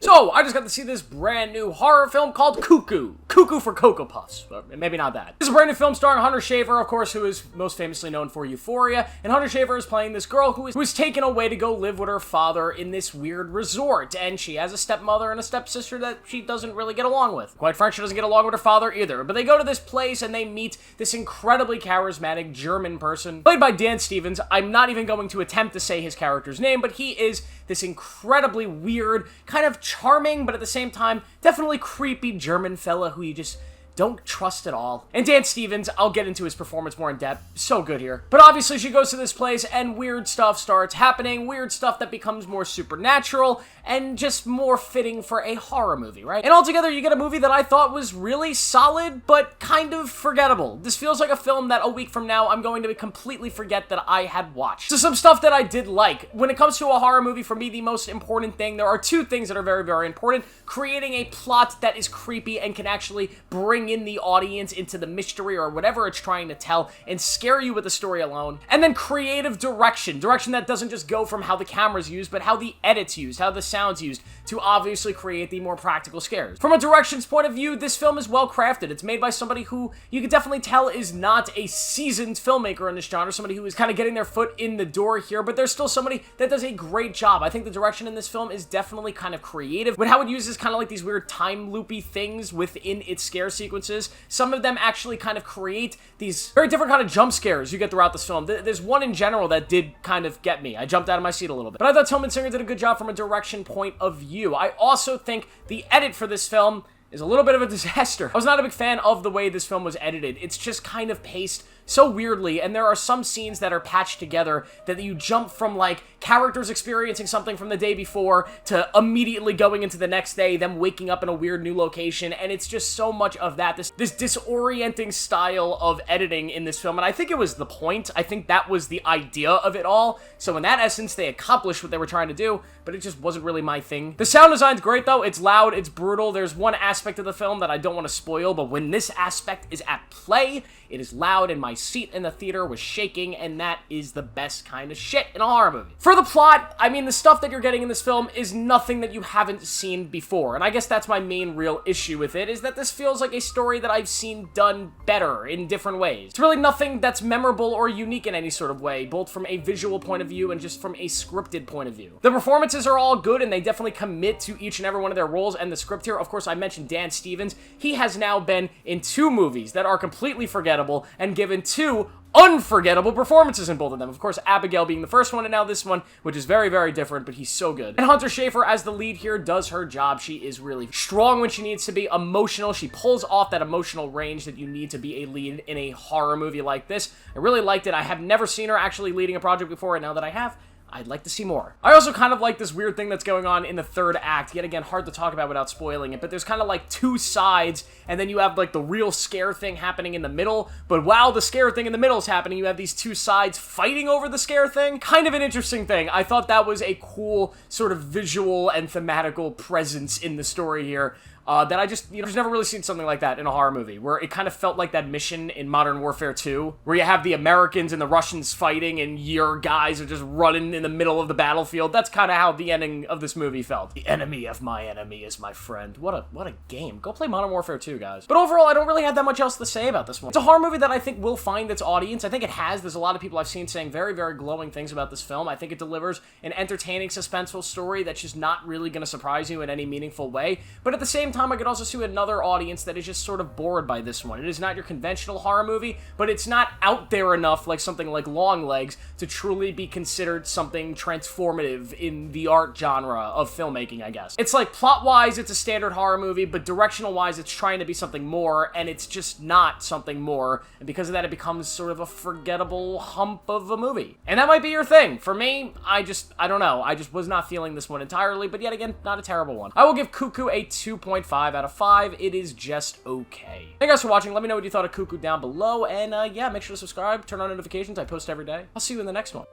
So, I just got to see this brand new horror film called Cuckoo. Cuckoo for Cocoa Puffs. Maybe not that. This is a brand new film starring Hunter Schafer, of course, who is most famously known for Euphoria. And Hunter Schafer is playing this girl who is taken away to go live with her father in this weird resort. And she has a stepmother and a stepsister that she doesn't really get along with. Quite frankly, she doesn't get along with her father either. But they go to this place and they meet this incredibly charismatic German person, played by Dan Stevens. I'm not even going to attempt to say his character's name, but he is this incredibly weird, kind of charming, but at the same time, definitely creepy German fella who you just don't trust at all. And Dan Stevens, I'll get into his performance more in depth. So good here. But obviously she goes to this place and weird stuff starts happening, weird stuff that becomes more supernatural and just more fitting for a horror movie, right? And altogether, you get a movie that I thought was really solid, but kind of forgettable. This feels like a film that a week from now, I'm going to completely forget that I had watched. So some stuff that I did like. When it comes to a horror movie, for me, the most important thing, there are two things that are very, very important. Creating a plot that is creepy and can actually bring in the audience into the mystery or whatever it's trying to tell and scare you with the story alone. And then creative direction. Direction that doesn't just go from how the camera's used, but how the edit's used, how the sound's used to obviously create the more practical scares. From a directions point of view, this film is well crafted. It's made by somebody who you can definitely tell is not a seasoned filmmaker in this genre, somebody who is kind of getting their foot in the door here, but there's still somebody that does a great job. I think the direction in this film is definitely kind of creative, but how it uses kind of like these weird time loopy things within its scare sequences. Some of them actually kind of create these very different kind of jump scares you get throughout this film. There's one in general that did kind of get me. I jumped out of my seat a little bit. But I thought Tillman Singer did a good job from a direction point of view. I also think the edit for this film is a little bit of a disaster. I was not a big fan of the way this film was edited. It's just kind of paced so weirdly, and there are some scenes that are patched together that you jump from, like, characters experiencing something from the day before to immediately going into the next day, them waking up in a weird new location, and it's just so much of that, this disorienting style of editing in this film, and I think it was the point. I think that was the idea of it all, so in that essence, they accomplished what they were trying to do, but it just wasn't really my thing. The sound design's great, though. It's loud, it's brutal. There's one aspect of the film that I don't want to spoil, but when this aspect is at play, it is loud, and my seat in the theater was shaking, and that is the best kind of shit in a horror movie. For the plot, I mean, the stuff that you're getting in this film is nothing that you haven't seen before, and I guess that's my main real issue with it, is that this feels like a story that I've seen done better in different ways. It's really nothing that's memorable or unique in any sort of way, both from a visual point of view and just from a scripted point of view. The performances are all good, and they definitely commit to each and every one of their roles and the script here. Of course, I mentioned Dan Stevens. He has now been in 2 movies that are completely forgettable and given 2 unforgettable performances in both of them. Of course, Abigail being the first one, and now this one, which is very, very different, but he's so good. And Hunter Schafer, as the lead here, does her job. She is really strong when she needs to be, emotional. She pulls off that emotional range that you need to be a lead in a horror movie like this. I really liked it. I have never seen her actually leading a project before, and now that I have, I'd like to see more. I also kind of like this weird thing that's going on in the 3rd act. Yet again, hard to talk about without spoiling it, but there's kind of like 2 sides, and then you have like the real scare thing happening in the middle, but while the scare thing in the middle is happening, you have these 2 sides fighting over the scare thing. Kind of an interesting thing. I thought that was a cool sort of visual and thematical presence in the story here. That I just, just never really seen something like that in a horror movie, where it kind of felt like that mission in Modern Warfare 2, where you have the Americans and the Russians fighting, and your guys are just running in the middle of the battlefield. That's kind of how the ending of this movie felt. The enemy of my enemy is my friend. What a game. Go play Modern Warfare 2, guys. But overall, I don't really have that much else to say about this one. It's a horror movie that I think will find its audience. I think it has. There's a lot of people I've seen saying very, very glowing things about this film. I think it delivers an entertaining, suspenseful story that's just not really going to surprise you in any meaningful way. But at the same time, I could also see another audience that is just sort of bored by this one. It is not your conventional horror movie, but it's not out there enough like something like Longlegs to truly be considered something transformative in the art genre of filmmaking, I guess. It's like plot-wise, it's a standard horror movie, but directional-wise, it's trying to be something more, and it's just not something more, and because of that, it becomes sort of a forgettable hump of a movie. And that might be your thing. For me, I don't know. I just was not feeling this one entirely, but yet again, not a terrible one. I will give Cuckoo a 2.5 out of 5. It is just okay. Thank you guys for watching. Let me know what you thought of Cuckoo down below, and yeah, make sure to subscribe, turn on notifications. I post every day. I'll see you in the next one.